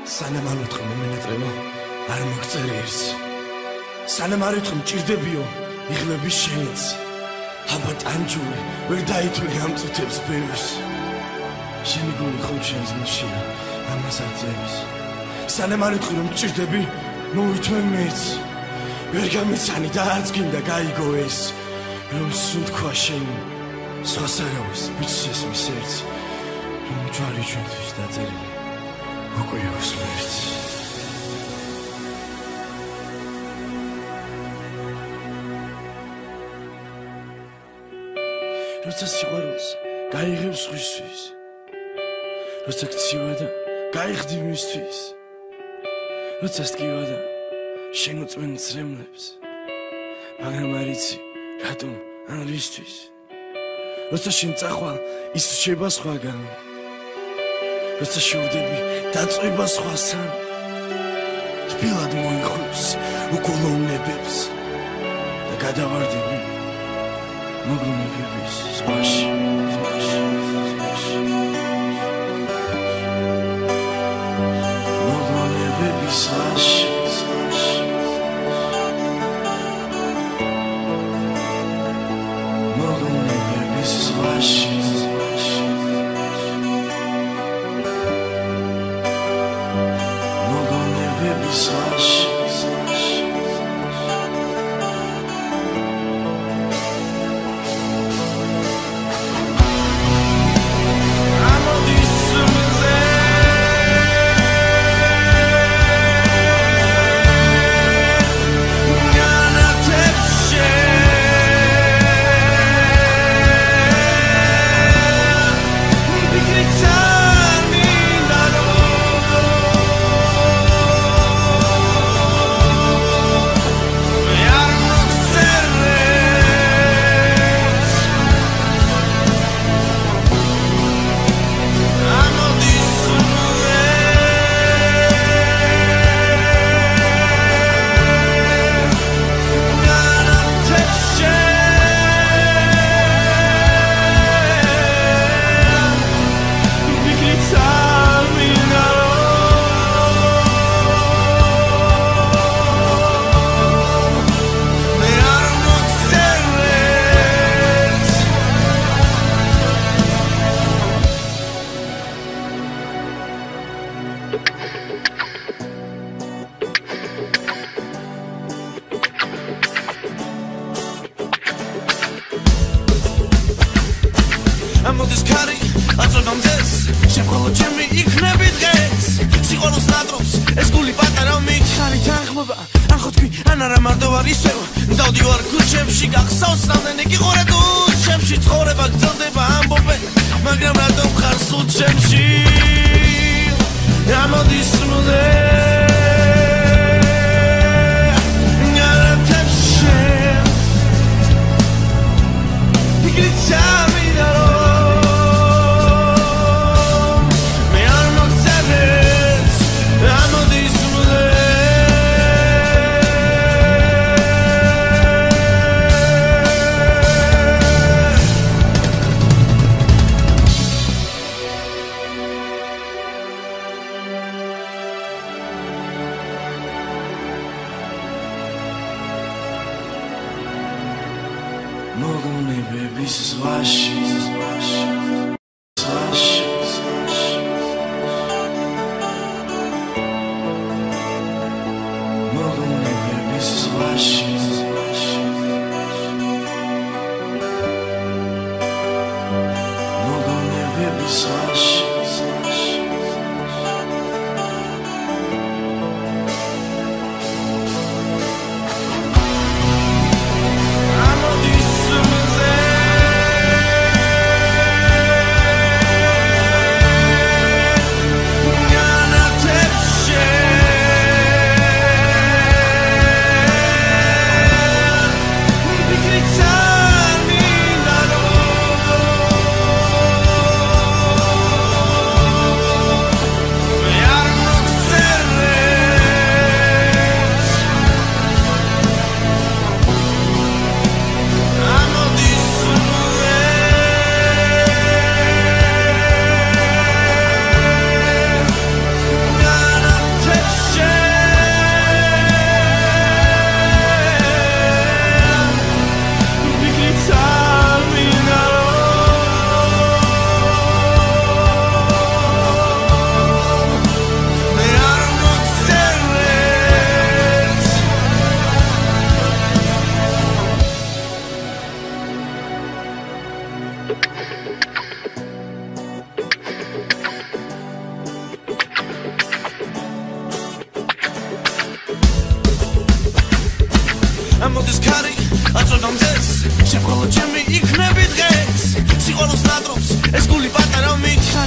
სანამ არ ვეთქვი მომენატრევო არ მოგწერი ერთს სანამ არ ვეთქვი მჭირდებიო იღლები შენს აბა ტანჯული ვერ დაითვლი ამ წუთებს ბევრს შენი გული ხომ შენს გულშია ამას არ ძევს სანამ არ ვეთქვი რომ მჭირდები მოვითმე მეც ვერ გამიცანი და არც გინდა გაიგო ეს რომ სუნთქვა შენი სხვას არავის ბიჭს ესმის ერთს რომ ჯვარი ჩვენთვის დაწერილი უკვე უსმერთ როცა სიყვარულს გაიღებს სხვისთვის როცა გცივა და გაიხდი მისთვის როცა სდგივა და შენ უწმენ ცრემლებს მაგრამ არ იცი რატომ ან რისთვის როცა შენ წახვალ ის რჩება სხვაგან როცა შევდები დაწვება სხვასთან თბილად მოიხვევს უკოლოვნებებს და გადავარდები მოგონებების ზღვაში მოგონებების ზღვაში მოგონებების ზღვაში ამოდის ქარი აწვევამ ძეს შემხოლოდ ჩემი იქნები დღეს სიყვარულს ნატრობს ეს გული პატარა მიქარი თანხმობა ან ხო თქვი ან არა მარტო ვარ ისევ დავდივარ ქუჩებში გახსავს რამდენი გიყურე თუ ჩემში ცხოვრება გრძელდება ამბობენ მაგრამ რატომ ხარ სულ ჩემში ამოდის მუდე მოგონებების ზღვაში მოგონებების ზღვაში მოგონებების ზღვაში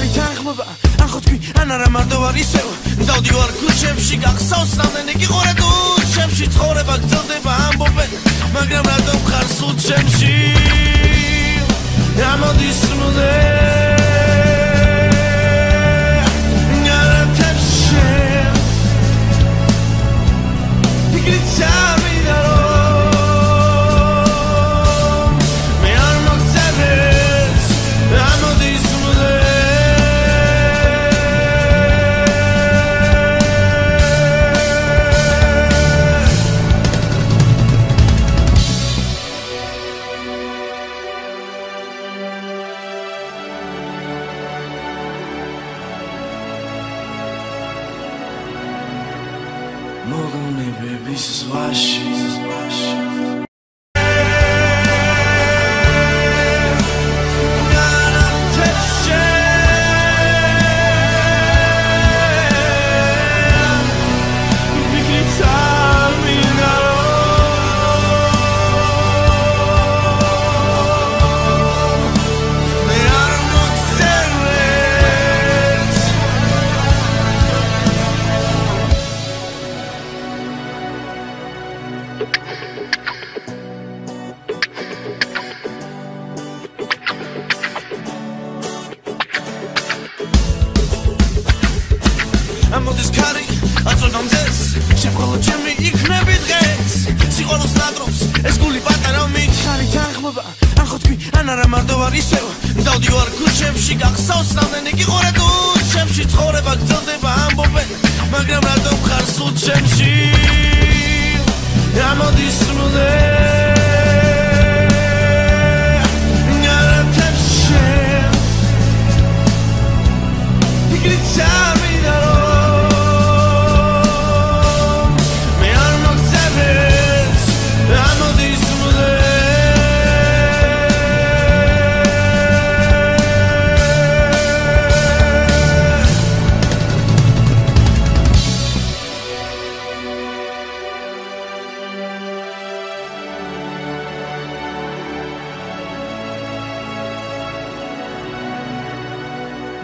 ხარი თანხმობა ან ხო თქვი ან არა მარტო ვარ ისევ დავდივარ ქუჩებში გახსოვს რამდენი გიყურე თუ ჩემში ცხოვრება გრძელდება ამბობენ მაგრამ რატომ ხარ სულ ჩემში ამოდის მუდე მოგონებების ზღვაში ამოდის ქარი აწონამზეს შემკოლო ჩემი იქნები დღეს სიყვარულს ნატრობს ეს გული პატარა მიხარი თანხმობა ან ხო თქვი ან არა მარტო ვარ ისევ დავდივარ ქუჩებში გახსოვს რამდენი გიყურე თუ ჩემში ცხოვრება გრძელდება ამბობენ მაგრამ რატომ ხარ სულ ჩემში ამოდის მუდე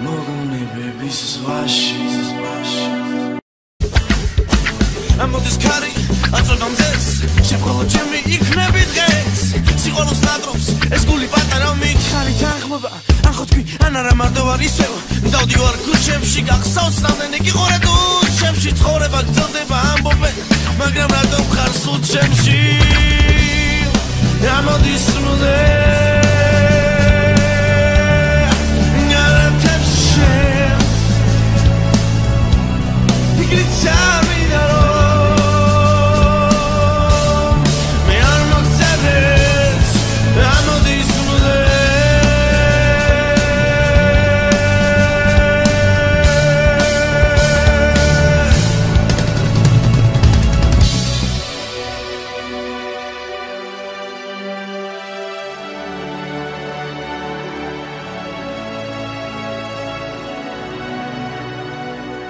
მოგონებების ზღვაში ამოდის ქარი აწონამზეს შემკოლო ჩემი იქნები დღეს სიყვარულს ნატრობს ეს გული პატარა მიხარი თანხმობა ან ხო თქვი ან არა მარტო ვარ ისევ დავდივარ ქუჩებში გახსოვს რამდენი გიყურე თუ ჩემში ცხოვრება გრძელდება ამბობენ მაგრამ რატომ ხარ სულ ჩემში ამოდის მუდე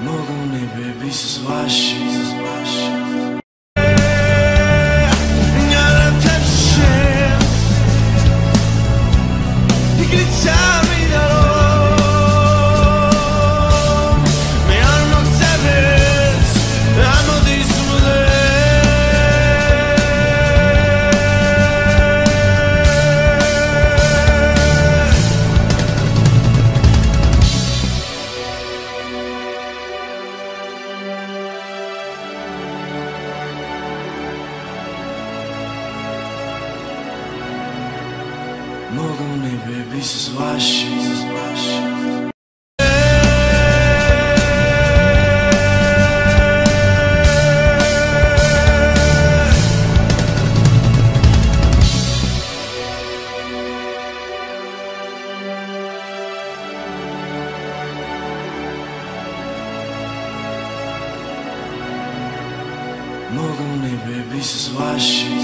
მოგონებების ზღვაში მოგონებების ზღვაში მოგონებების ზღვაში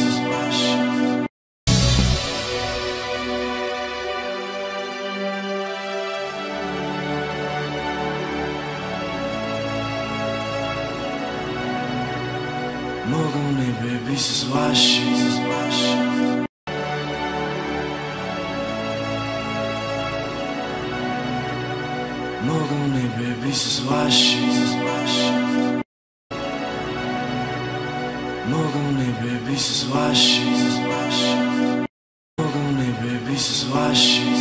მოგონებების ზღვაში მოგონებების ზღვაში მოგონებების ზღვაში მოგონებების ზღვაში